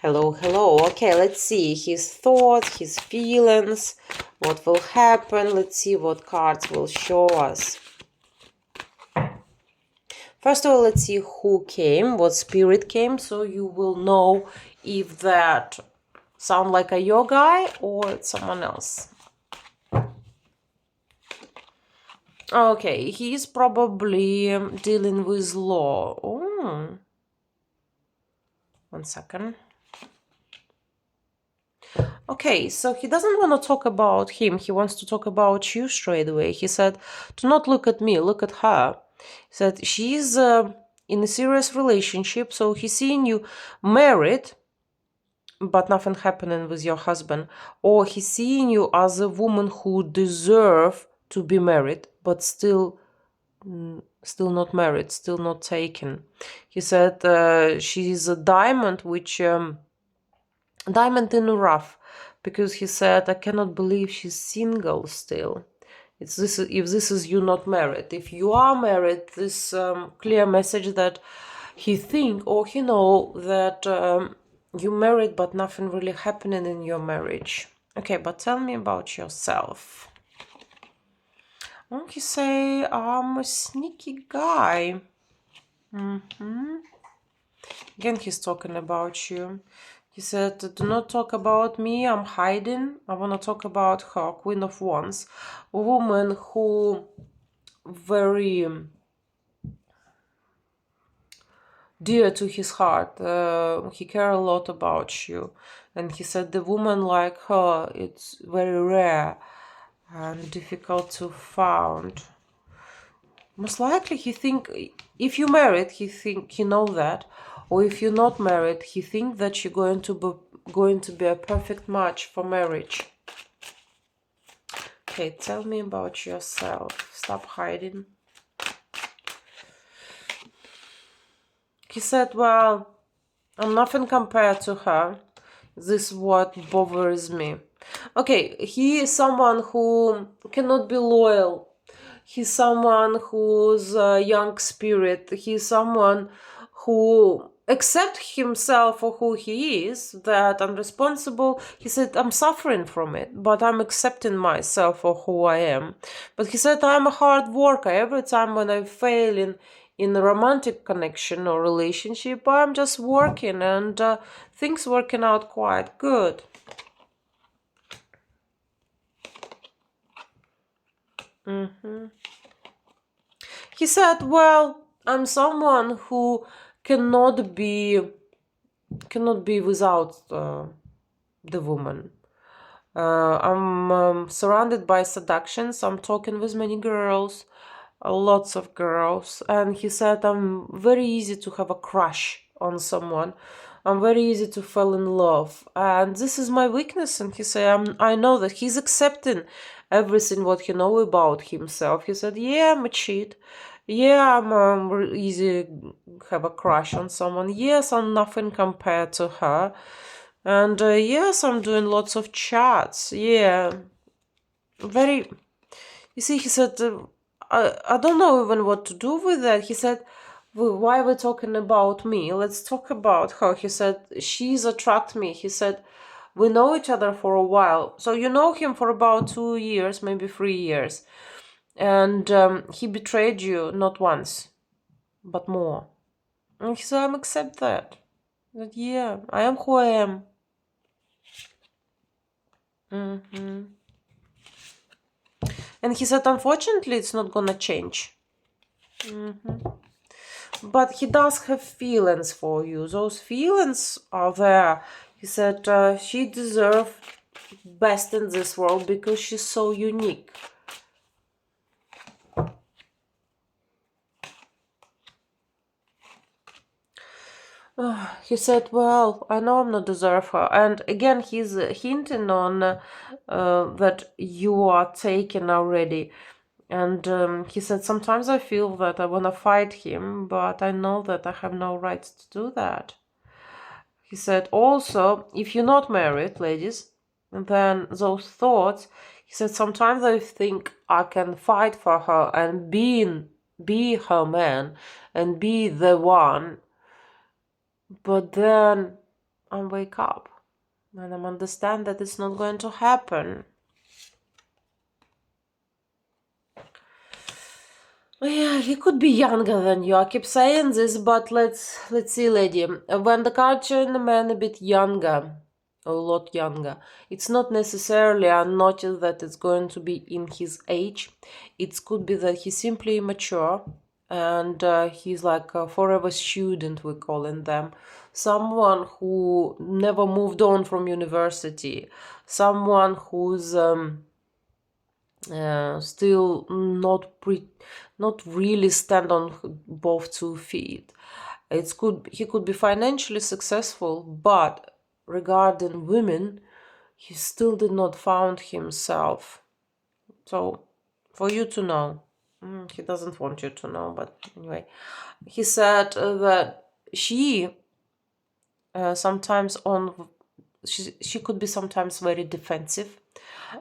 Hello, hello. Okay, let's see his thoughts, his feelings, what will happen. Let's see what cards will show us. First of all, let's see who came, what spirit came, so you will know if that sound like a your guy or it's someone else. Okay, he's probably dealing with law. Oh. 1 second. Okay, so he doesn't want to talk about him. He wants to talk about you straight away. He said, do not look at me, look at her. He said, she's in a serious relationship, so he's seeing you married, but nothing happening with your husband. Or he's seeing you as a woman who deserve to be married, but still not married, still not taken. He said she's a diamond, which diamond in the rough, because he said, I cannot believe she's single still. It's this, if this is you not married. If you are married, this clear message that he think or he know that you married but nothing really happening in your marriage. Okay, but tell me about yourself. Won't you say, I'm a sneaky guy? Again, he's talking about you. He said, do not talk about me, I'm hiding. I want to talk about her, Queen of Wands. A woman who very dear to his heart. He care a lot about you. And he said the woman like her, it's very rare and difficult to find. Most likely he think, if you married, he know that. Or if you're not married, he think that you're going to be a perfect match for marriage. Okay, tell me about yourself. Stop hiding. He said, well, I'm nothing compared to her. This is what bothers me. Okay, he is someone who cannot be loyal. He's someone who's a young spirit. He's someone who accepts himself for who he is, that I'm responsible. He said, I'm suffering from it, but I'm accepting myself for who I am. But he said, I'm a hard worker. Every time when I fail in a romantic connection or relationship, I'm just working and things working out quite good. He said, well, I'm someone who cannot be without the woman. I'm surrounded by seductions. I'm talking with many girls, lots of girls. And he said, I'm very easy to have a crush on someone. I'm very easy to fall in love. And this is my weakness. And he said, I know that he's accepting everything what he know about himself. He said, yeah, I'm a cheat. Yeah, I'm easy have a crush on someone. Yes, I'm nothing compared to her. And yes, I'm doing lots of chats. Yeah, very. You see, he said, I don't know even what to do with that. He said, why are we talking about me? Let's talk about her. He said, she's attract me. He said, we know each other for a while. So you know him for about 2 years, maybe 3 years. And he betrayed you not once, but more. And he said, I accept that. That, yeah, I am who I am. And he said, unfortunately, it's not gonna change. But he does have feelings for you. Those feelings are there. He said she deserves best in this world because she's so unique. He said, well, I know I'm not deserve her. And again, he's hinting on that you are taken already. And he said, sometimes I feel that I want to fight him, but I know that I have no right to do that. He said, also, if you're not married, ladies, then those thoughts, he said, sometimes I think I can fight for her and be her man and be the one. But then and wake up. And I understand that it's not going to happen. Yeah, he could be younger than you. I keep saying this, but let's see, lady. When the card showing a man a bit younger, a lot younger, it's not necessarily I notice that it's going to be in his age. It could be that he's simply immature, and he's like a forever student, we're calling them. Someone who never moved on from university. Someone who's still not really stand on both 2 feet. He could be financially successful, but regarding women, he still did not found himself. So, for you to know, he doesn't want you to know, but anyway, he said that she sometimes on she could be sometimes very defensive,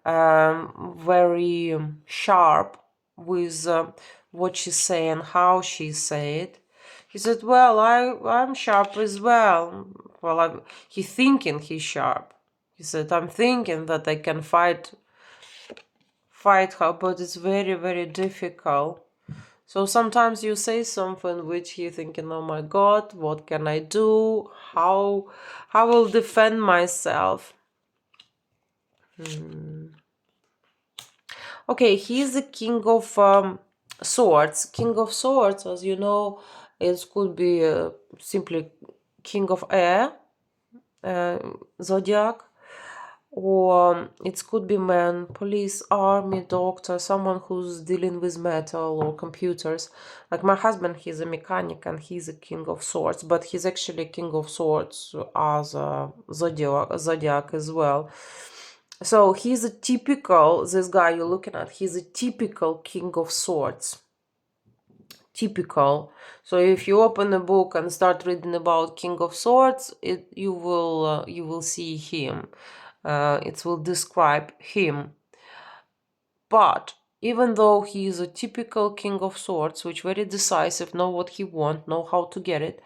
very sharp with what she say and how she say it. He said, well, I'm sharp as well. Well, he thinking he's sharp. He said, I'm thinking that I can fight her, but it's very, very difficult. So sometimes you say something which you're thinking, oh my God, what can I do? How will defend myself? Okay, he's the king of swords. King of swords, as you know, it could be simply king of air, zodiac, or it could be man, police, army, doctor, someone who's dealing with metal or computers. Like my husband, he's a mechanic and he's a king of swords, but he's actually king of swords as a zodiac as well. So he's a typical, this guy you're looking at, he's a typical king of swords. Typical. So if you open a book and start reading about king of swords, you will see him. It will describe him. But even though he is a typical king of swords, which very decisive, know what he want, know how to get it,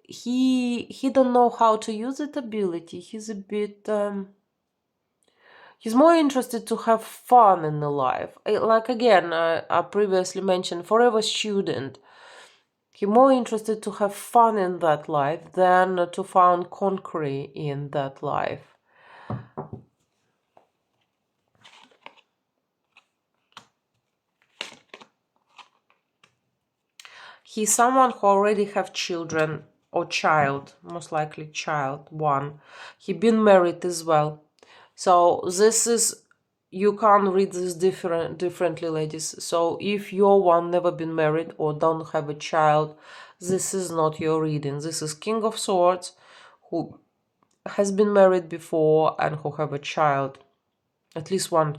he don't know how to use that ability. He's a bit he's more interested to have fun in the life. Like again, I previously mentioned, forever student. He's more interested to have fun in that life than to find conquering in that life. He's someone who already have children or child, most likely child, one. He been married as well. So this is, you can't read this differently, ladies. So if your one never been married or don't have a child, this is not your reading. This is King of Swords who has been married before and who have a child, at least one.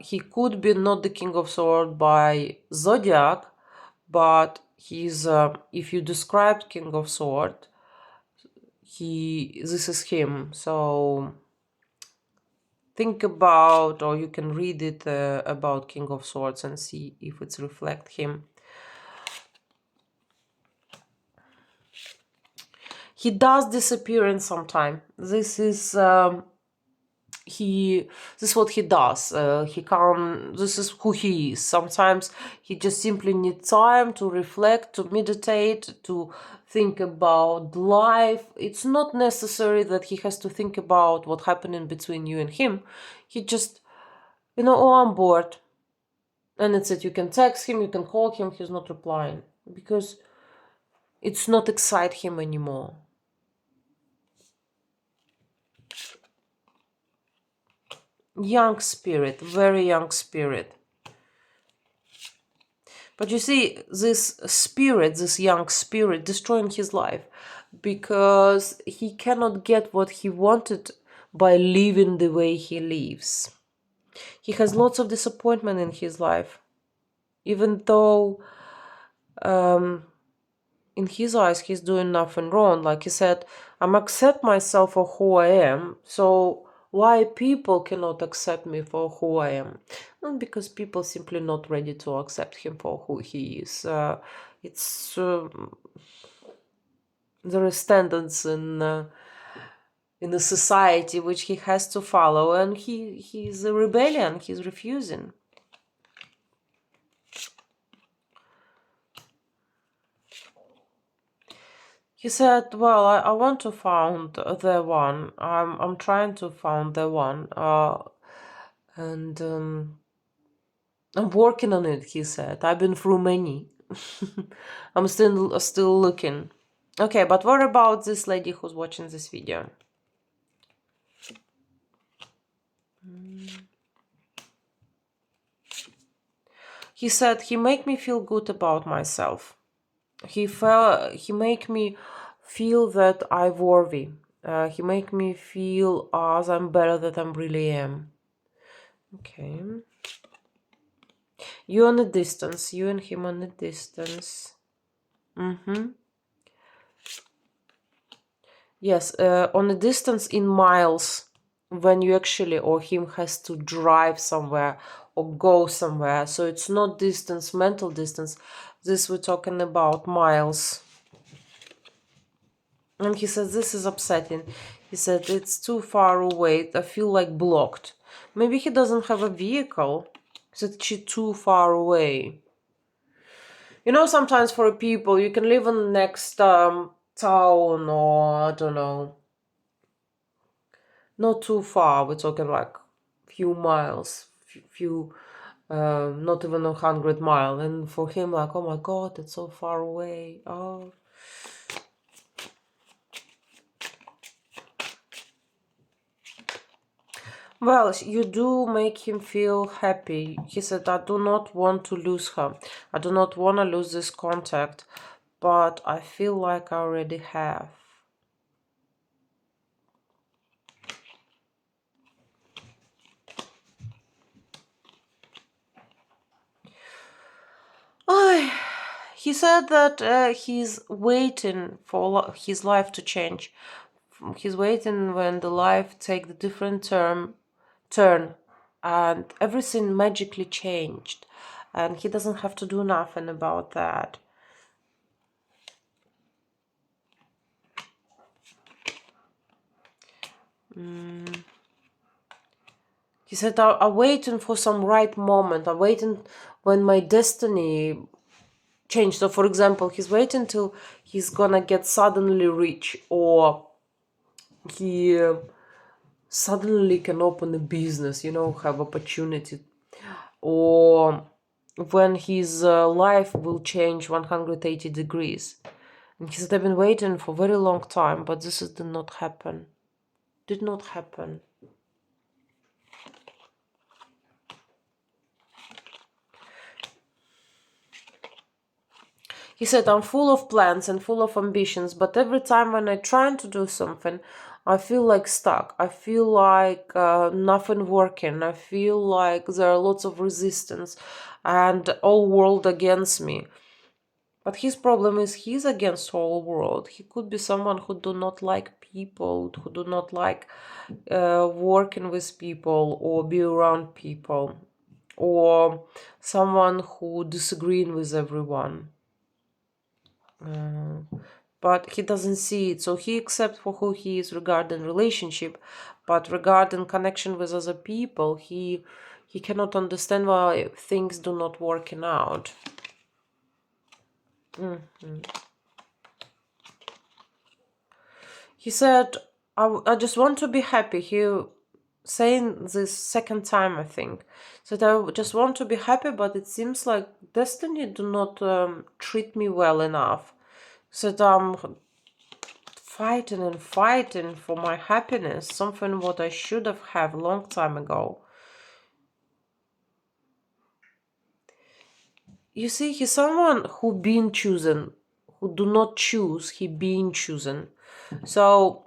He could be not the King of Swords by zodiac, but he's if you described King of Swords, this is him. So think about, or you can read it about King of Swords and see if it's reflect him. He does disappear in some time. This is this is what he does. He can't, this is who he is. Sometimes he just simply needs time to reflect, to meditate, to think about life. It's not necessary that he has to think about what happened in between you and him. He just, oh, I'm bored. And it's it. You can text him, you can call him, he's not replying. Because it's not excite him anymore. Young spirit, very young spirit. But you see, this spirit, this young spirit, destroying his life because he cannot get what he wanted by living the way he lives. He has lots of disappointment in his life, even though in his eyes he's doing nothing wrong. Like he said, I'm accept myself for who I am, so why people cannot accept me for who I am? Not because people simply not ready to accept him for who he is. It's there are standards in the society which he has to follow, and he's a rebellion. He's refusing. He said, "Well, I want to found the one. I'm trying to found the one, and I'm working on it." He said, "I've been through many. I'm still looking." Okay, but what about this lady who's watching this video? He said he make me feel good about myself. He make me feel that I'm worthy. He make me feel as I'm better than I really am. Okay. You on a distance. You and him on a distance. Yes, on a distance in miles, when you actually, or him has to drive somewhere or go somewhere. So it's not distance, mental distance. This we're talking about miles. And he says, this is upsetting. He said, it's too far away. I feel like blocked. Maybe he doesn't have a vehicle. He said, she's too far away. You know, sometimes for people, you can live in the next town, or I don't know, not too far. We're talking like few miles, few, not even 100 miles. And for him, like, oh my God, it's so far away. Oh. Well, you do make him feel happy. He said, I do not want to lose her. I do not want to lose this contact, but I feel like I already have. He said that he's waiting for his life to change. He's waiting when the life take the different turn, and everything magically changed, and he doesn't have to do nothing about that. He said, I'm waiting for some right moment. I'm waiting when my destiny changed. So, for example, he's waiting till he's gonna get suddenly rich, or he suddenly can open a business, you know, have opportunity, or when his life will change 180 degrees. And he said, I've been waiting for a very long time, but this did not happen. Did not happen. He said, I'm full of plans and full of ambitions, but every time when I try to do something, I feel like stuck. I feel like nothing working. I feel like there are lots of resistance and all world against me. But his problem is he's against whole world. He could be someone who do not like people, who do not like working with people or be around people, or someone who disagreeing with everyone. But he doesn't see it, so he accepts for who he is regarding relationship, but regarding connection with other people, he cannot understand why things do not working out. He said, I just want to be happy. He saying this second time, I think. That I just want to be happy, but it seems like destiny do not treat me well enough. That I'm fighting and fighting for my happiness, something what I should have long time ago. You see, he's someone who been chosen, who do not choose, he being chosen. So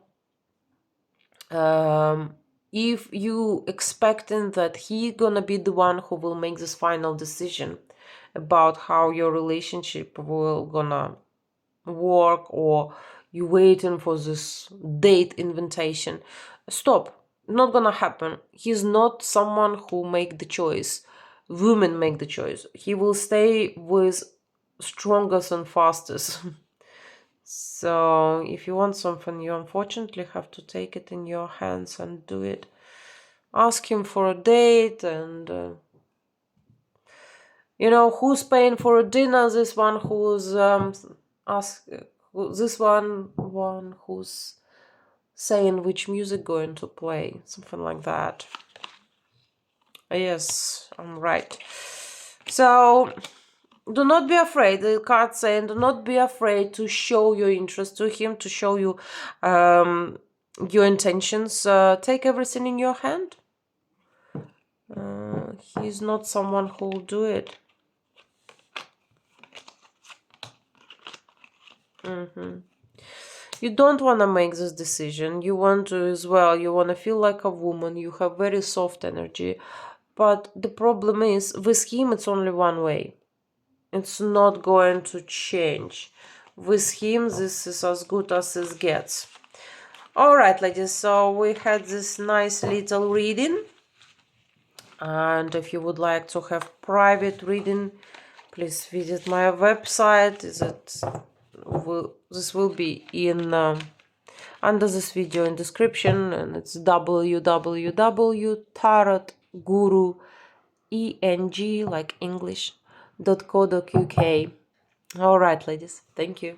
if you expecting that he gonna be the one who will make this final decision about how your relationship will gonna work, or you waiting for this date invitation, stop. Not gonna happen. He's not someone who make the choice. Women make the choice. He will stay with strongest and fastest. So if you want something, you unfortunately have to take it in your hands and do it. Ask him for a date, and who's paying for a dinner? This one who's ask this one who's saying which music going to play, something like that. Yes, I'm right. So do not be afraid. The card saying, do not be afraid to show your interest to him, to show you your intentions. Take everything in your hand. He's not someone who will do it. You don't want to make this decision. You want to as well. You want to feel like a woman. You have very soft energy. But the problem is, with him, it's only one way. It's not going to change. With him, this is as good as it gets. All right, ladies, so we had this nice little reading. And if you would like to have private reading, please visit my website. This will be in under this video in description, and it's www.tarotguru.eng like English.co.uk. All right, ladies, thank you.